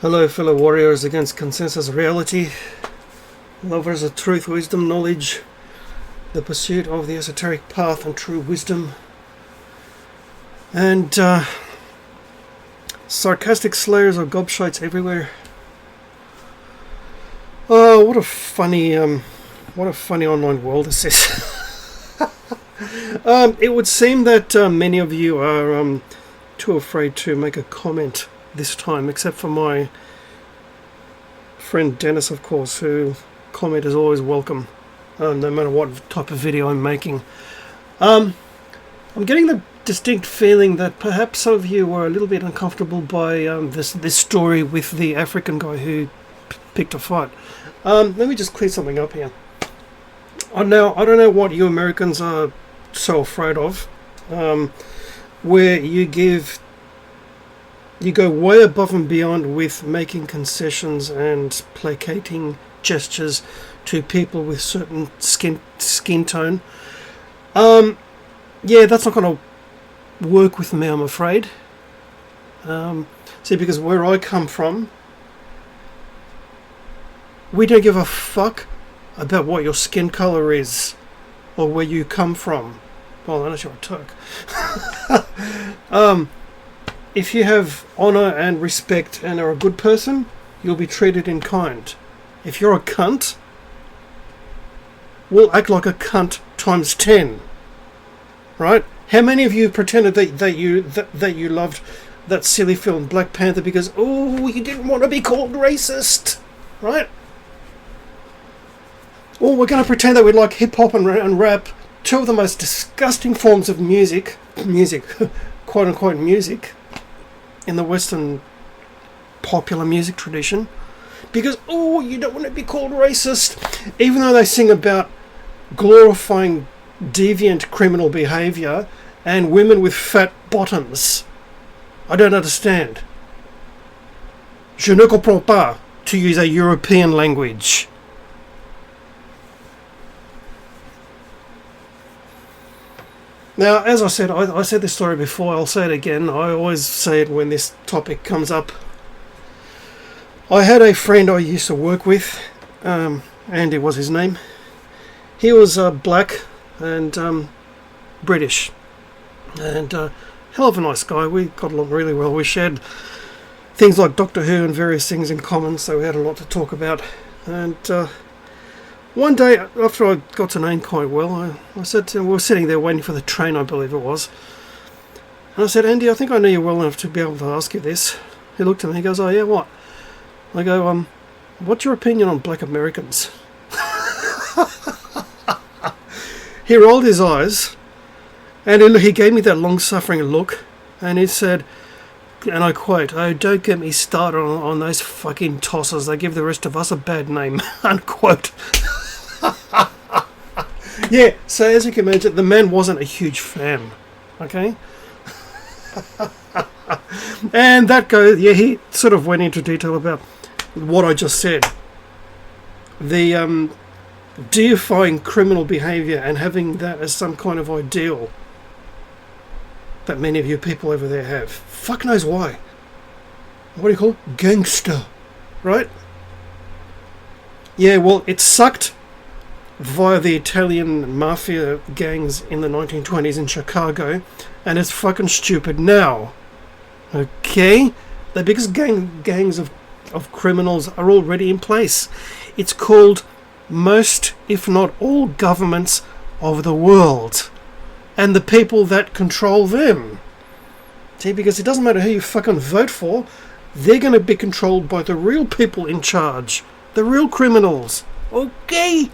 Hello, fellow warriors against consensus reality, lovers of truth, wisdom, knowledge, the pursuit of the esoteric path and true wisdom, and sarcastic slayers of gobshites everywhere. Oh, what a funny online world this is. It would seem that many of you are too afraid to make a comment this time, except for my friend Dennis, of course, who comment is always welcome, no matter what type of video I'm making. I'm getting the distinct feeling that perhaps some of you were a little bit uncomfortable by this story with the African guy who picked a fight. Let me just clear something up here. Now, I don't know what you Americans are so afraid of, where you go way above and beyond with making concessions and placating gestures to people with certain skin tone. Yeah, that's not going to work with me, I'm afraid. See, because where I come from, we don't give a fuck about what your skin colour is or where you come from. Well, unless you're a Turk. If you have honour and respect and are a good person, you'll be treated in kind. If you're a cunt, we'll act like a cunt times 10. Right? How many of you pretended that you loved that silly film Black Panther because, oh, you didn't want to be called racist? Right? Or we're going to pretend that we like hip-hop and rap, two of the most disgusting forms of music, quote-unquote music, in the Western popular music tradition, because, oh, you don't want to be called racist, even though they sing about glorifying deviant criminal behaviour and women with fat bottoms. I don't understand. Je ne comprends pas, to use a European language. Now, as I said, I said this story before, I'll say it again. I always say it when this topic comes up. I had a friend I used to work with, Andy was his name. He was black and British, and hell of a nice guy. We got along really well. We shared things like Doctor Who and various things in common, so we had a lot to talk about. And one day, after I got to know him quite well, I said to him, we were sitting there waiting for the train, I believe it was. And I said, Andy, I think I know you well enough to be able to ask you this. He looked at me, he goes, oh yeah, what? I go, what's your opinion on black Americans? He rolled his eyes, and he gave me that long-suffering look, and he said, and I quote, oh, don't get me started on those fucking tossers, they give the rest of us a bad name, unquote. Yeah, so as you can imagine, the man wasn't a huge fan, okay? And that goes, yeah, he sort of went into detail about what I just said. The deifying criminal behaviour and having that as some kind of ideal that many of you people over there have. Fuck knows why. What do you call it? Gangster, right? Yeah, well, it sucked via the Italian mafia gangs in the 1920s in Chicago, and it's fucking stupid now. Okay? The biggest gangs of criminals are already in place. It's called most, if not all, governments of the world, and the people that control them. See, because it doesn't matter who you fucking vote for, they're going to be controlled by the real people in charge, the real criminals. Okay?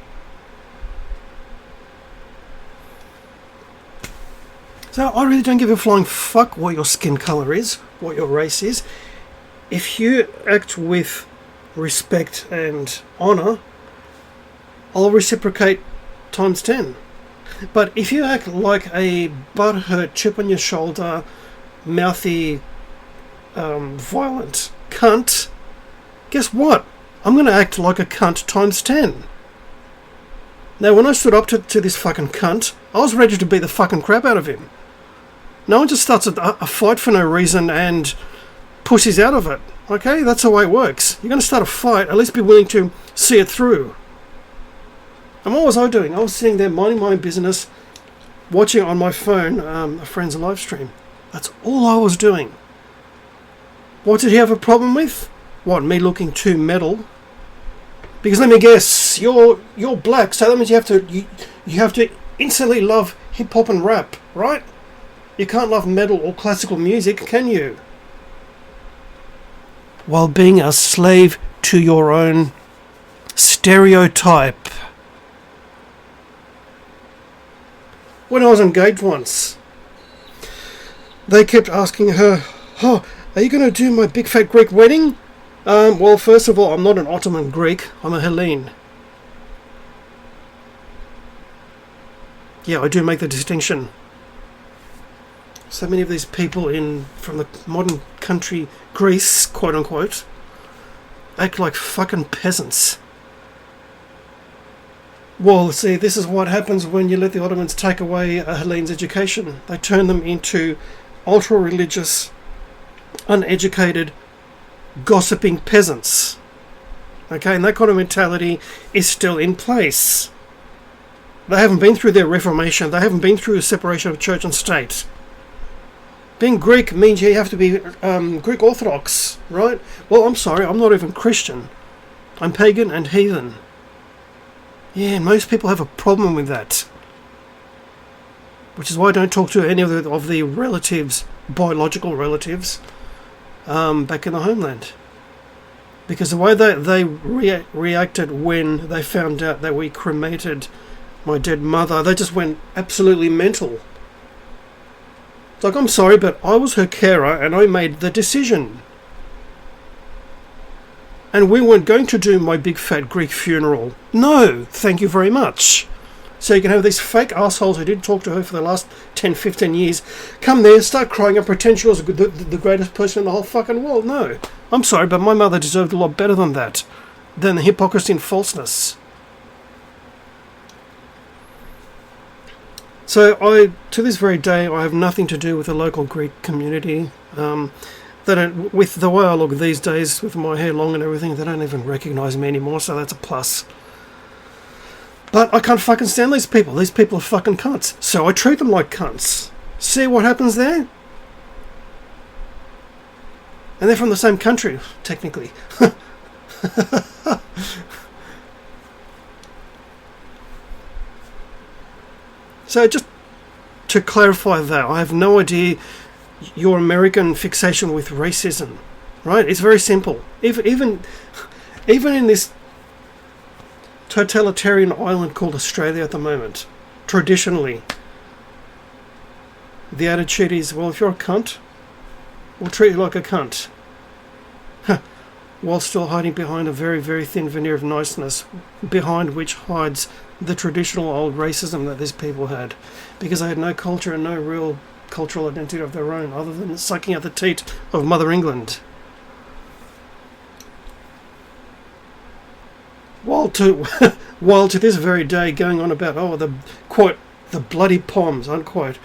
So I really don't give a flying fuck what your skin colour is, what your race is. If you act with respect and honour, I'll reciprocate times 10. But if you act like a butthurt, chip on your shoulder, mouthy, violent cunt, guess what? I'm going to act like a cunt times 10. Now, when I stood up to this fucking cunt, I was ready to beat the fucking crap out of him. No one just starts a fight for no reason and pussies out of it. Okay, that's the way it works. You're going to start a fight, at least be willing to see it through. And what was I doing? I was sitting there minding my own business, watching on my phone a friend's live stream. That's all I was doing. What did he have a problem with? What, me looking too metal? Because let me guess, you're black, so that means you have to instantly love hip hop and rap, right? You can't love metal or classical music, can you? While being a slave to your own stereotype. When I was engaged once, they kept asking her, "Oh, are you going to do my big fat Greek wedding?" Well, first of all, I'm not an Ottoman Greek, I'm a Hellene. Yeah, I do make the distinction. So many of these people from the modern country Greece, quote unquote, act like fucking peasants. Well, see, this is what happens when you let the Ottomans take away a Hellene's education. They turn them into ultra-religious, uneducated, gossiping peasants. Okay, and that kind of mentality is still in place. They haven't been through their Reformation. They haven't been through a separation of church and state. Being Greek means you have to be Greek Orthodox, right? Well, I'm sorry, I'm not even Christian. I'm pagan and heathen. Yeah, and most people have a problem with that. Which is why I don't talk to any of the relatives, biological relatives, back in the homeland. Because the way they reacted when they found out that we cremated my dead mother, they just went absolutely mental. It's like, I'm sorry, but I was her carer and I made the decision. And we weren't going to do my big fat Greek funeral. No, thank you very much. So you can have these fake assholes who didn't talk to her for the last 10, 15 years come there, start crying and pretend she was the greatest person in the whole fucking world. No, I'm sorry, but my mother deserved a lot better than that. Than the hypocrisy and falseness. So to this very day, I have nothing to do with the local Greek community. With the way I look these days, with my hair long and everything, they don't even recognise me anymore, so that's a plus. But I can't fucking stand these people. These people are fucking cunts. So I treat them like cunts. See what happens there? And they're from the same country, technically. So just to clarify that, I have no idea your American fixation with racism, right? It's very simple. Even in this totalitarian island called Australia at the moment, traditionally, the attitude is, well, if you're a cunt, we'll treat you like a cunt. While still hiding behind a very, very thin veneer of niceness, behind which hides the traditional old racism that these people had, because they had no culture and no real cultural identity of their own, other than sucking out the teat of Mother England. While to this very day going on about, the quote, the bloody Poms, unquote,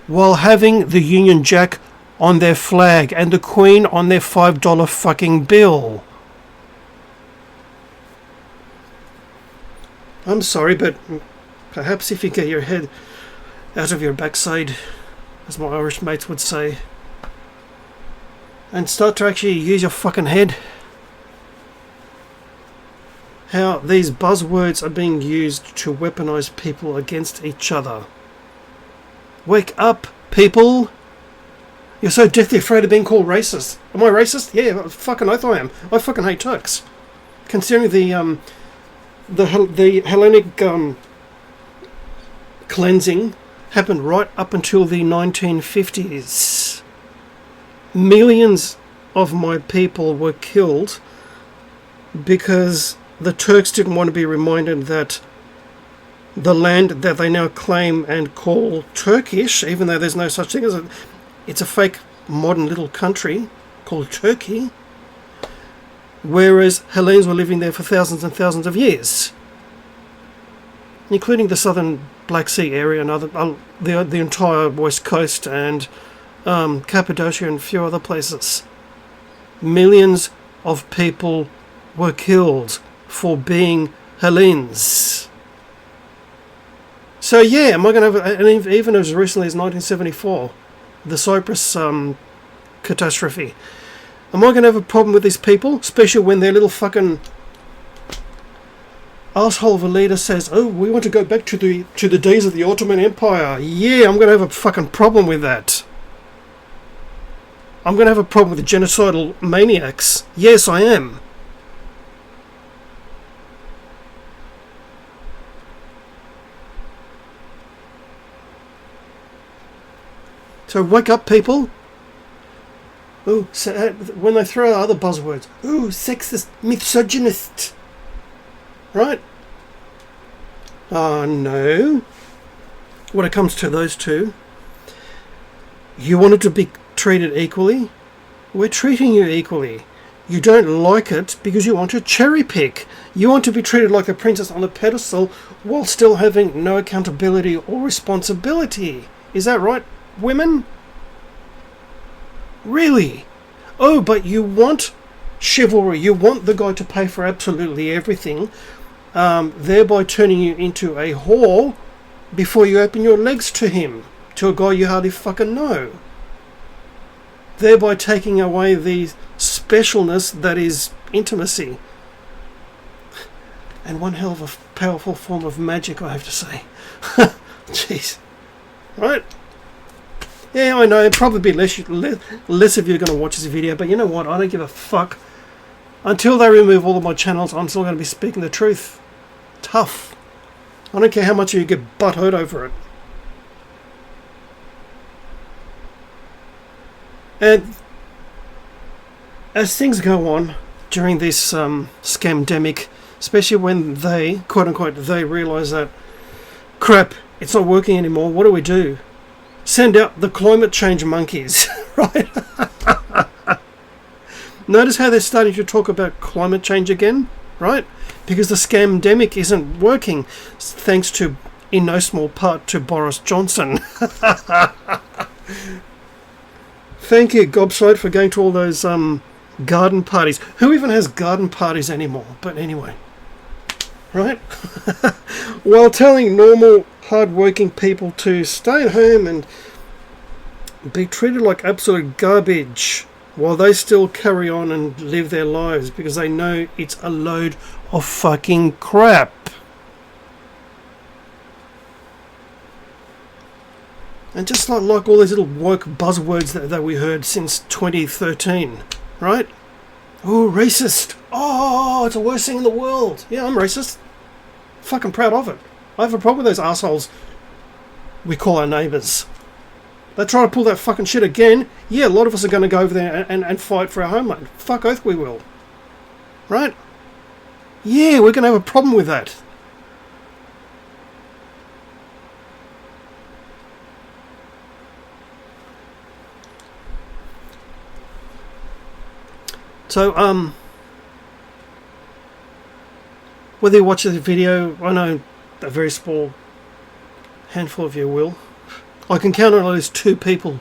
while having the Union Jack on their flag and the Queen on their $5 fucking bill. I'm sorry, but perhaps if you get your head out of your backside, as my Irish mates would say, and start to actually use your fucking head. How these buzzwords are being used to weaponize people against each other. Wake up, people! You're so deathly afraid of being called racist. Am I racist? Yeah, fucking oath I am. I fucking hate Turks. Considering the Hellenic cleansing happened right up until the 1950s. Millions of my people were killed because the Turks didn't want to be reminded that the land that they now claim and call Turkish, even though there's no such thing as it's a fake modern little country called Turkey, whereas Hellenes were living there for thousands and thousands of years, including the southern Black Sea area and the entire west coast and Cappadocia and a few other places. millions of people were killed for being Hellenes. So yeah, am I going to have, and even as recently as 1974, the Cyprus catastrophe, am I going to have a problem with these people, especially when their little fucking asshole of a leader says, oh, we want to go back to the days of the Ottoman Empire? Yeah, I'm going to have a fucking problem with that. I'm going to have a problem with the genocidal maniacs. Yes, I am. So wake up, people. Ooh, so, when they throw out other buzzwords. Ooh, sexist, misogynist. Right? No. When it comes to those two, you wanted to be treated equally. We're treating you equally. You don't like it because you want to cherry pick. You want to be treated like the princess on a pedestal while still having no accountability or responsibility. Is that right, women? Really? Oh, but you want chivalry. You want the guy to pay for absolutely everything, thereby turning you into a whore before you open your legs to him, to a guy you hardly fucking know. Thereby taking away the specialness that is intimacy. And one hell of a powerful form of magic, I have to say. Jeez. Right? Yeah, I know, probably less of you are going to watch this video, but you know what? I don't give a fuck. Until they remove all of my channels, I'm still going to be speaking the truth. Tough. I don't care how much you get butthurt over it. And as things go on during this scamdemic, especially when they, quote unquote, they realise that, crap, it's not working anymore, what do? Send out the climate change monkeys, right? Notice how they're starting to talk about climate change again, right? Because the scamdemic isn't working, thanks to, in no small part, to Boris Johnson. Thank you, Gobside, for going to all those garden parties. Who even has garden parties anymore? But anyway, right? While telling normal, hard-working people to stay at home and be treated like absolute garbage while they still carry on and live their lives because they know it's a load of fucking crap. And just like all these little woke buzzwords that we heard since 2013, right? Oh, racist. Oh, it's the worst thing in the world. Yeah, I'm racist. Fucking proud of it. I have a problem with those assholes we call our neighbours. They try to pull that fucking shit again. Yeah, a lot of us are going to go over there and fight for our homeland. Fuck oath we will. Right? Yeah, we're going to have a problem with that. So, whether you watch this video, I know a very small handful of you will. I can count on at least 2 people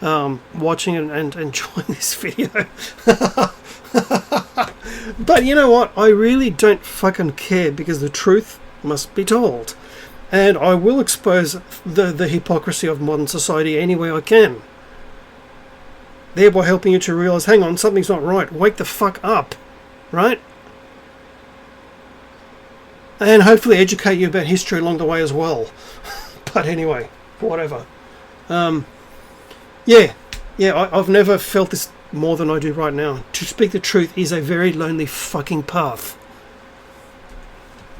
watching and enjoying this video. But you know what? I really don't fucking care because the truth must be told. And I will expose the hypocrisy of modern society any way I can. Thereby helping you to realise, hang on, something's not right. Wake the fuck up. Right? And hopefully educate you about history along the way as well. But anyway, whatever. Yeah, I've never felt this more than I do right now. To speak the truth is a very lonely fucking path.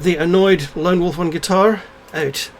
The annoyed lone wolf on guitar, out.